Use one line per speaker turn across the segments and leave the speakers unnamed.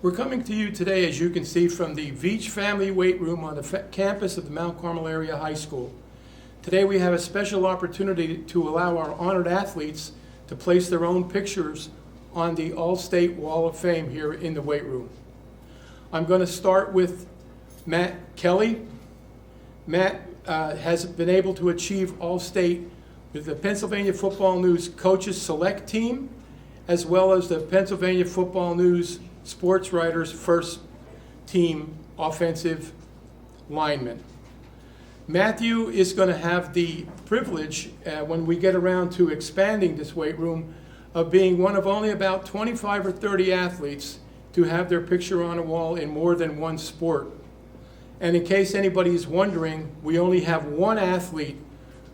We're coming to you today, as you can see, from the Veach Family Weight Room on the campus of the Mount Carmel Area High School. Today we have a special opportunity to allow our honored athletes to place their own pictures on the All-State Wall of Fame here in the weight room. I'm going to start with Matt Kelly. Matt has been able to achieve All-State with the Pennsylvania Football News Coaches Select Team, as well as the Pennsylvania Football News Sports Writers First Team Offensive Lineman. Matthew is going to have the privilege, when we get around to expanding this weight room, of being one of only about 25 or 30 athletes to have their picture on a wall in more than one sport. And in case anybody is wondering, we only have one athlete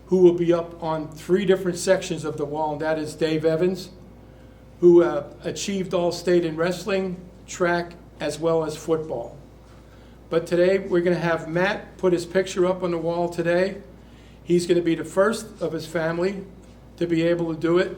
who will be up on 3 different sections of the wall, and that is Dave Evans, who achieved All-State in wrestling, track, as well as football. But today we're going to have Matt put his picture up on the wall today. He's going to be the first of his family to be able to do it.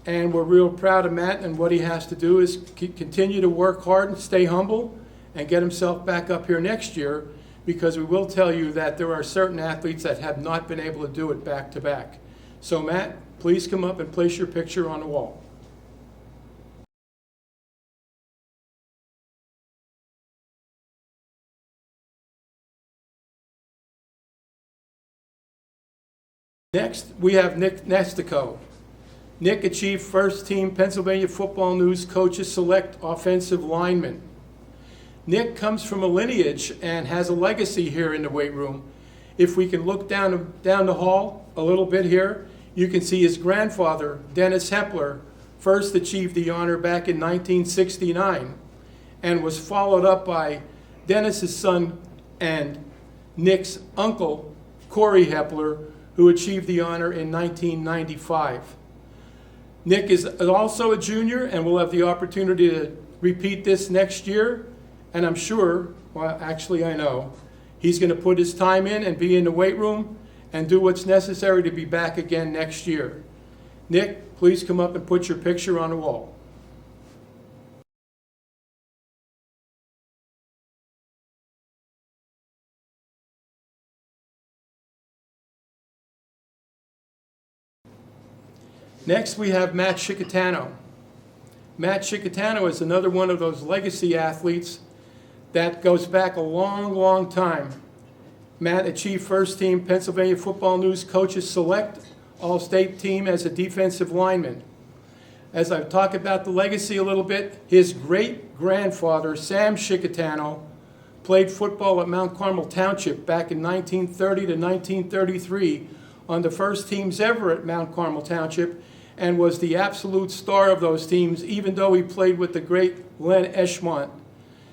And we're real proud of Matt, and what he has to do is continue to work hard and stay humble and get himself back up here next year, because we will tell you that there are certain athletes that have not been able to do it back to back. So Matt, please come up and place your picture on the wall. Next, we have Nick Nestico. Nick achieved First Team Pennsylvania Football News Coaches Select Offensive Lineman. Nick comes from a lineage and has a legacy here in the weight room. If we can look down the hall a little bit here, you can see his grandfather, Dennis Hepler, first achieved the honor back in 1969 and was followed up by Dennis's son and Nick's uncle, Corey Hepler, who achieved the honor in 1995. Nick is also a junior and will have the opportunity to repeat this next year. And I'm sure, well, actually I know, he's going to put his time in and be in the weight room and do what's necessary to be back again next year. Nick, please come up and put your picture on the wall. Next, we have Matt Chickatano. Matt Chickatano is another one of those legacy athletes that goes back a long, long time. Matt achieved First Team Pennsylvania Football News Coaches Select All-State Team as a defensive lineman. As I've talked about the legacy a little bit, his great-grandfather, Sam Chickatano, played football at Mount Carmel Township back in 1930 to 1933 on the first teams ever at Mount Carmel Township, and was the absolute star of those teams, even though he played with the great Len Eschmont.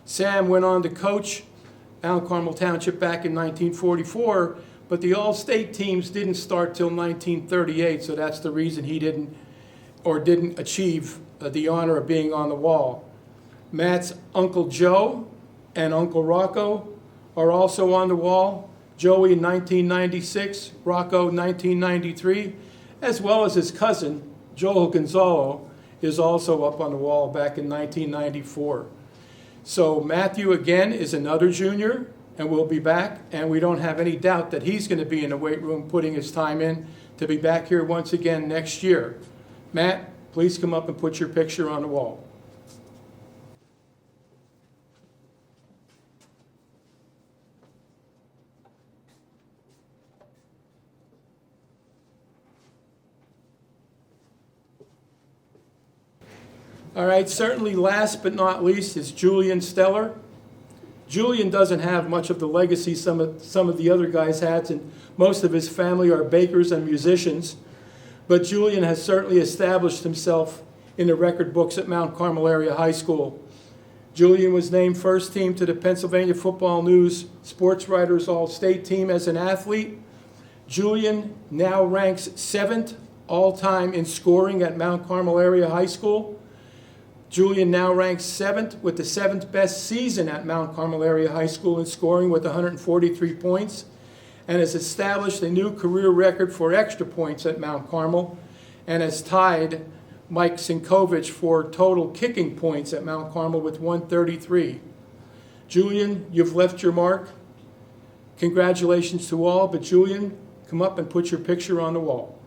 Sam went on to coach Mount Carmel Township back in 1944, but the All-State teams didn't start till 1938, so that's the reason he didn't achieve the honor of being on the wall. Matt's Uncle Joe and Uncle Rocco are also on the wall. Joey in 1996, Rocco 1993, as well as his cousin, Joel Gonzalo, is also up on the wall back in 1994. So Matthew, again, is another junior and will be back, and we don't have any doubt that he's going to be in the weight room putting his time in to be back here once again next year. Matt, please come up and put your picture on the wall. All right, certainly last but not least is Julian Steller. Julian doesn't have much of the legacy some of the other guys had, and most of his family are bakers and musicians. But Julian has certainly established himself in the record books at Mount Carmel Area High School. Julian was named First Team to the Pennsylvania Football News Sports Writers All-State Team as an athlete. Julian now ranks 7th all-time in scoring at Mount Carmel Area High School. Julian now ranks 7th with the 7th best season at Mount Carmel Area High School in scoring with 143 points, and has established a new career record for extra points at Mount Carmel, and has tied Mike Sinkovich for total kicking points at Mount Carmel with 133. Julian, you've left your mark. Congratulations to all, but Julian, come up and put your picture on the wall.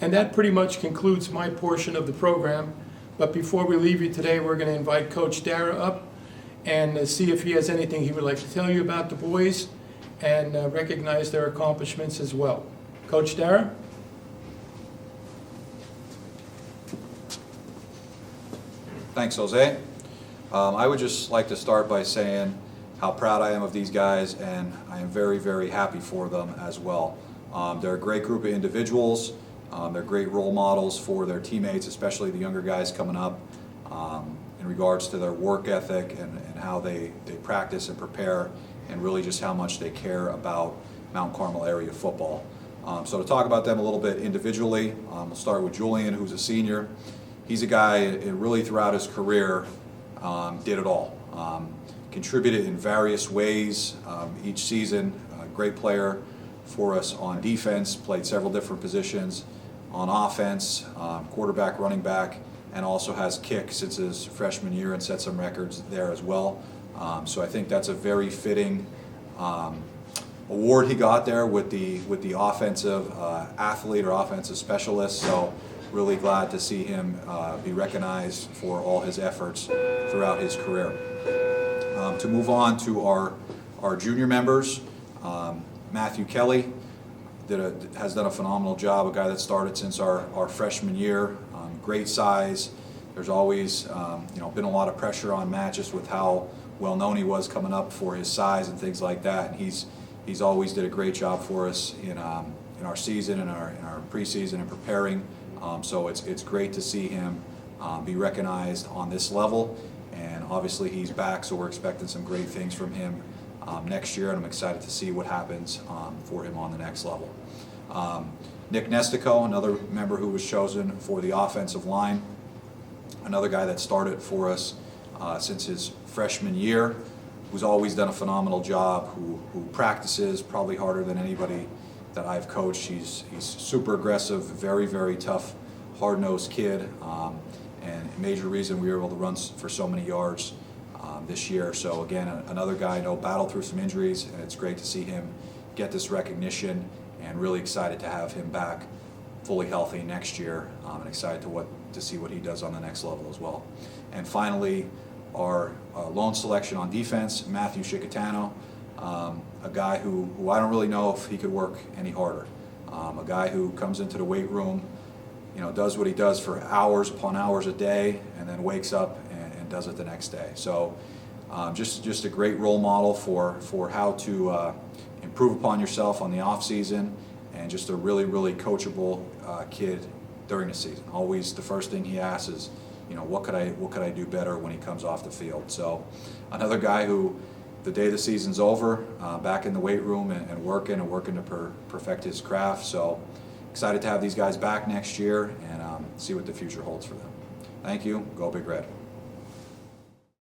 And that pretty much concludes my portion of the program. But before we leave you today, we're going to invite Coach Dara up and see if he has anything he would like to tell you about the boys and recognize their accomplishments as well. Coach Dara?
Thanks, Jose. I would just like to start by saying how proud I am of these guys, and I am very, very happy for them as well. They're a great group of individuals. They're great role models for their teammates, especially the younger guys coming up, in regards to their work ethic and how they practice and prepare, and really just how much they care about Mount Carmel area football. So to talk about them a little bit individually, we'll start with Julian, who's a senior. He's a guy really throughout his career did it all. Contributed in various ways each season. Great player for us on defense, played several different positions. On offense, quarterback, running back, and also has kick since his freshman year and set some records there as well. So I think that's a very fitting award he got there with the offensive athlete or offensive specialist. So really glad to see him be recognized for all his efforts throughout his career. To move on to our junior members, Matthew Kelly has done a phenomenal job, a guy that started since our freshman year. Great size. There's always been a lot of pressure on Matt just with how well known he was coming up for his size and things like that. And he's always did a great job for us in our season and our preseason and preparing. So it's great to see him be recognized on this level. And obviously he's back, so we're expecting some great things from him next year, and I'm excited to see what happens for him on the next level. Nick Nestico, another member who was chosen for the offensive line, another guy that started for us since his freshman year, who's always done a phenomenal job, who practices probably harder than anybody that I've coached. He's super aggressive, very, very tough, hard-nosed kid, and a major reason we were able to run for so many yards this year. So again, another guy I know battled through some injuries, and it's great to see him get this recognition, and really excited to have him back fully healthy next year, and excited to see what he does on the next level as well. And finally, our lone selection on defense, Matthew Chicatano, a guy who I don't really know if he could work any harder. A guy who comes into the weight room, does what he does for hours upon hours a day, and then wakes up and does it the next day. So just a great role model for how to improve upon yourself on the off season, and just a really, really coachable kid during the season. Always the first thing he asks is, what could I do better when he comes off the field? So another guy who, the day the season's over, back in the weight room and working to perfect his craft. So excited to have these guys back next year and see what the future holds for them. Thank you. Go Big Red.